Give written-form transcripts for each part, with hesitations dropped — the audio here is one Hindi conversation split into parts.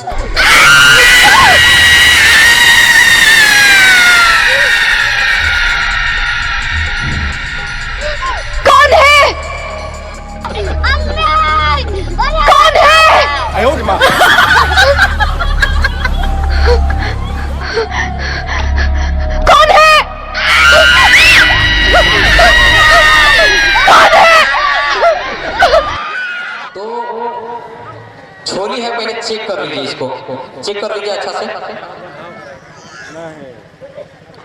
कौन है? कौन है? कौन है? तो छोली है, पहले चेक कर लीजिए, इसको चेक कर लीजिए अच्छा से।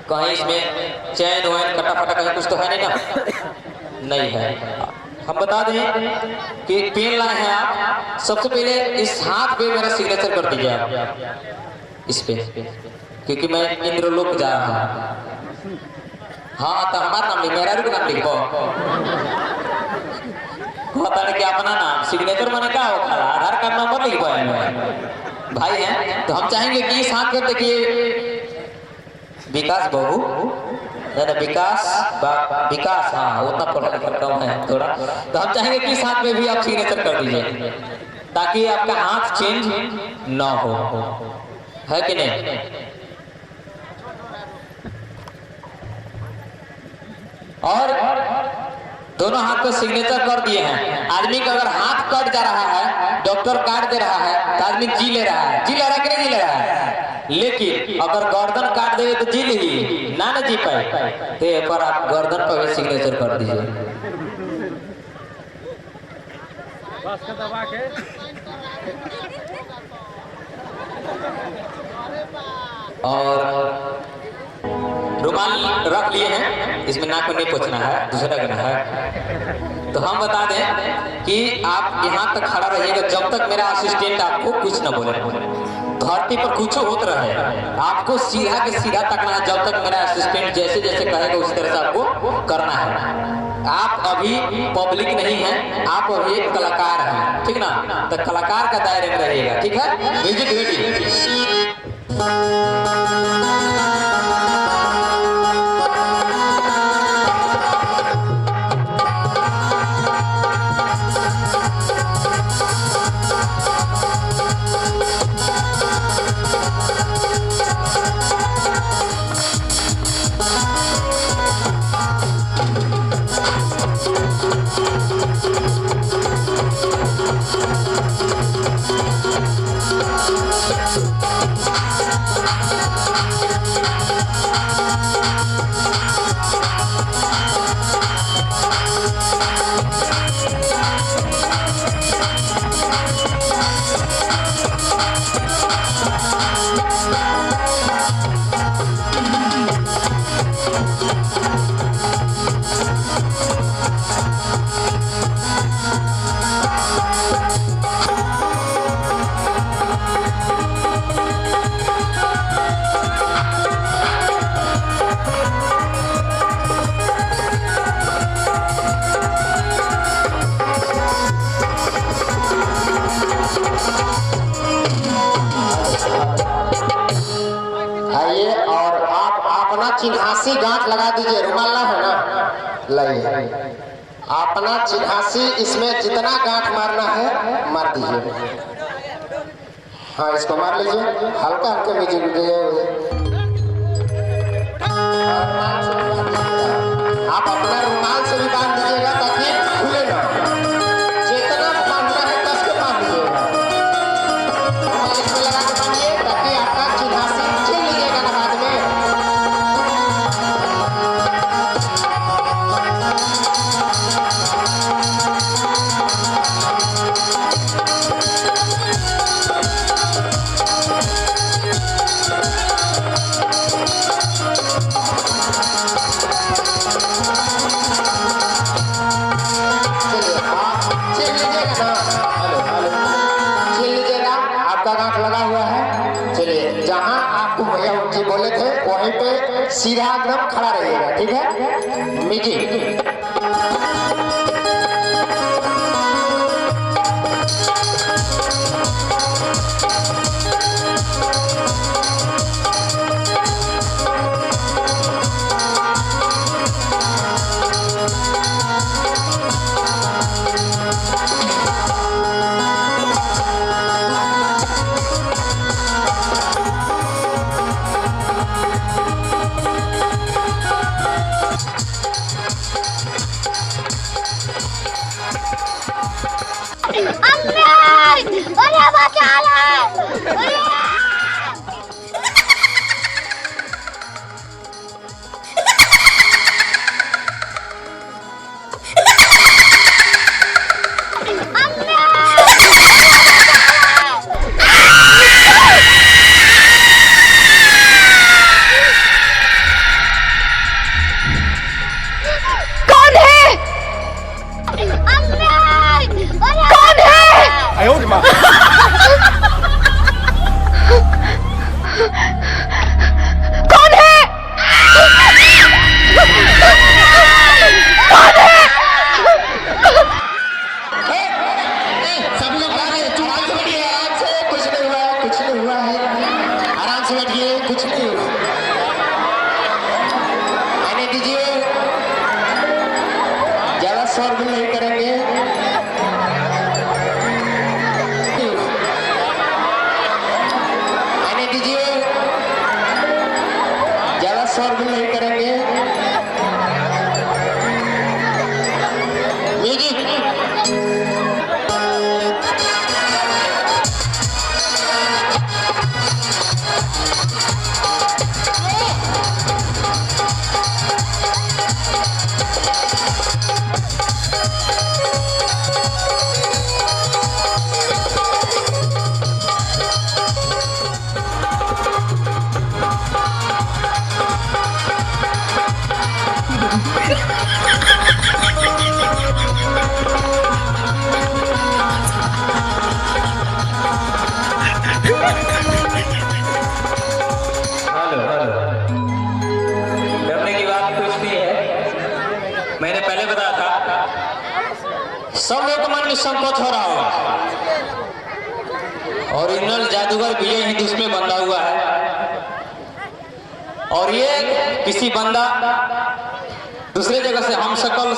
कहीं इसमें चैन वैन कटा फटा कहीं कुछ तो है नहीं ना? नहीं है। हम बता दें कि पेन लाए हैं आप, सबसे पहले इस हाथ पे मेरा सिग्नेचर कर दीजिए आप, इस पे, क्योंकि मैं इंद्रलोक जा रहा हूँ। हाँ तो हमारा नाम लिख, मेरा नाम लिख बता कि अपना नाम सिग्नेचर मैंने क्या होगा, आधार कार्ड नंबर लिख पाए भाई हैं। तो हम चाहेंगे कि इस हाथ पे देखिए विकास बाबू, विकास विकास, हाँ उतना पढ़ा लिखा कम है थोड़ा, तो हम चाहेंगे कि इस हाथ में भी आप सिग्नेचर कर दीजिए ताकि आपका हाथ चेंज ना हो, है कि नहीं? और दोनों हाथ पे सिग्नेचर कर दिए हैं। आदमी का अगर हाथ कट जा रहा है, डॉक्टर काट दे रहा है तो आदमी जी ले रहा है, जी ले रहा है कि नहीं जी ले रहा है? लेकिन अगर गर्दन काट देवे तो जी ली ना जी पाए, तो एक बार आप गर्दन पर भी सिग्नेचर कर दीजिए। और रुमाल रख लिए हैं, इसमें नाक में नहीं पोंछना है, दूसरा करना है। तो हम बता दें कि आप यहाँ तक खड़ा रहिएगा जब तक मेरा असिस्टेंट आपको कुछ न बोले। धरती पर कुछ होत रहे, आपको सीधा के सीधा तकना है, जब तक मेरा असिस्टेंट जैसे जैसे कहेगा उस तरह से आपको करना है। आप अभी पब्लिक नहीं हैं, आप अभी एक कलाकार हैं, ठीक ना? तो कलाकार का दायरे में रहिएगा, ठीक है? Music ready. चिन्हासी गांठ लगा दीजिए, रुमाल ना है ना, लाइए अपना चिन्हासी, इसमें जितना गांठ मारना है मार दीजिए। हाँ इसको मार लीजिए, हल्का हल्का म्यूजिक दीजिए। आप अपना रुमाल से भी बांध दीजिएगा ताकि खुले ना, जितना बांधना है कस के बांध दीजिएगा। रुमाल इसमें लगा के बांधिए ताकि आपका चिन्हासी छीन लीजिएगा ना बाद में। सीधा एकदम खड़ा रहिएगा, ठीक है? म्यूजिक से बैठिए, कुछ नहीं होगा। आने दीजिए, ज्यादा शोर भी नहीं करेंगे। आने दीजिए, ज्यादा शोर भी नहीं करेंगे। म्यूजिक। हेलो हेलो, डरने की बात कुछ नहीं है। मैंने पहले बताया था, सब लोगों के मन में संकोच हो रहा होगा। ओरिजिनल जादूगर विजय हिंद उसमें बंधा हुआ है, और ये किसी बंदा दूसरे जगह से हम शकल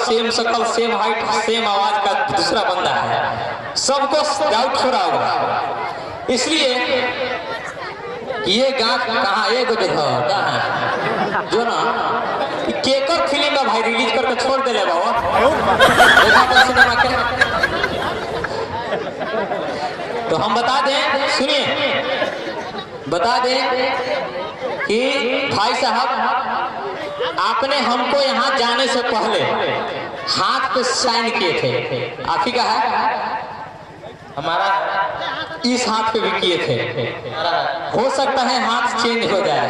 सेम हाइट सेम आवाज का दूसरा बंदा है। सबको डाउट हो रहा होगा, इसलिए ये गांव कहाँ एक जगह कहाँ है जो ना केकर फिल्म में भाई रिलीज करके छोड़ दे ले बाबा। देखा था सिनेमा के। तो हम बता दें, सुनिए, बता दें कि भाई साहब आपने हमको यहाँ जाने से पहले हाथ पे साइन किए थे। आप ही का है, हमारा इस हाथ पे भी किए थे। हो सकता है हाथ चेंज हो जाए,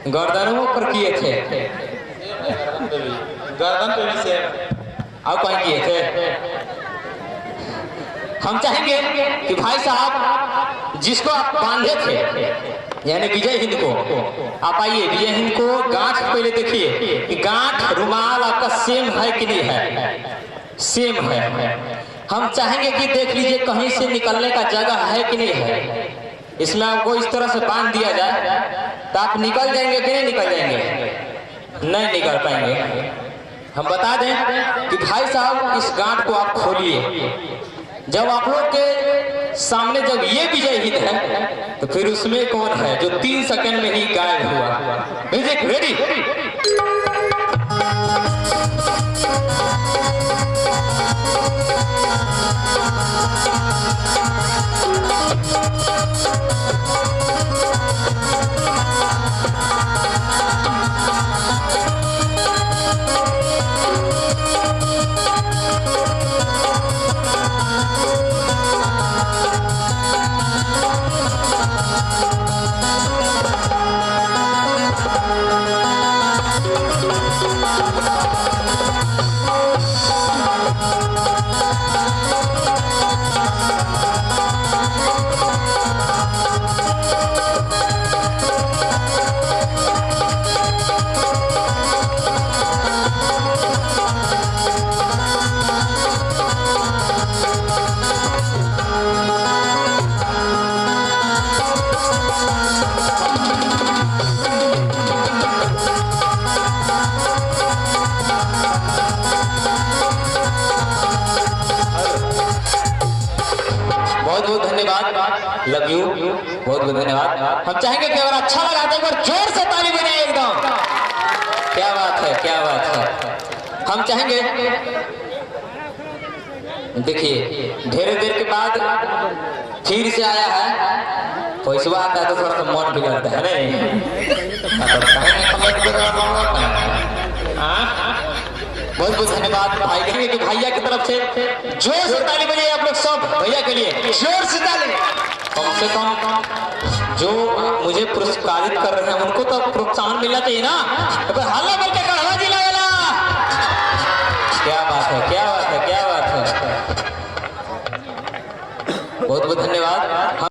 गर्दनों पर किए थे, गर्दन पे भी से और कहीं किए थे। हम चाहेंगे कि भाई साहब जिसको आप बांधे थे यानी विजय हिंद को, आप आइए विजय हिंद को गांठ पहले देखिए कि गांठ रुमाल आपका सेम है कि नहीं है। सेम है। हम चाहेंगे कि देख लीजिए कहीं से निकलने का जगह है कि नहीं है। इसमें आपको इस तरह से बांध दिया जाए तो आप निकल जाएंगे कि नहीं निकल जाएंगे? नहीं निकल पाएंगे। हम बता दें कि भाई साहब इस गांठ को आप खोलिए। जब आप लोग के सामने जब ये विजय हिंद है तो फिर उसमें कौन है जो 3 सेकंड में ही गायब हुआ। Music ready. लव यू, बहुत बहुत धन्यवाद। हम चाहेंगे कि अगर अच्छा लगा तो एक बार जोर से ताली बजाइए एकदम। क्या बात है, क्या बात है। हम चाहेंगे, देखिए ढेर देर के बाद फिर से आया है, पैसा आता है तो थोड़ा सा मन बिगड़ता है नहीं। बहुत बहुत धन्यवाद भाई। कहेंगे कि भैया की तरफ से जोर से ताली बजाइए आप लोग सब भैया के लिए, जोर से ताली। कम से कम जो मुझे पुरस्कारित कर रहे हैं उनको तो प्रोत्साहन मिलना चाहिए ना। तो हल्ला बोल के कढ़वा जिला वाला। क्या बात है, क्या बात है, क्या बात है। बहुत बहुत धन्यवाद।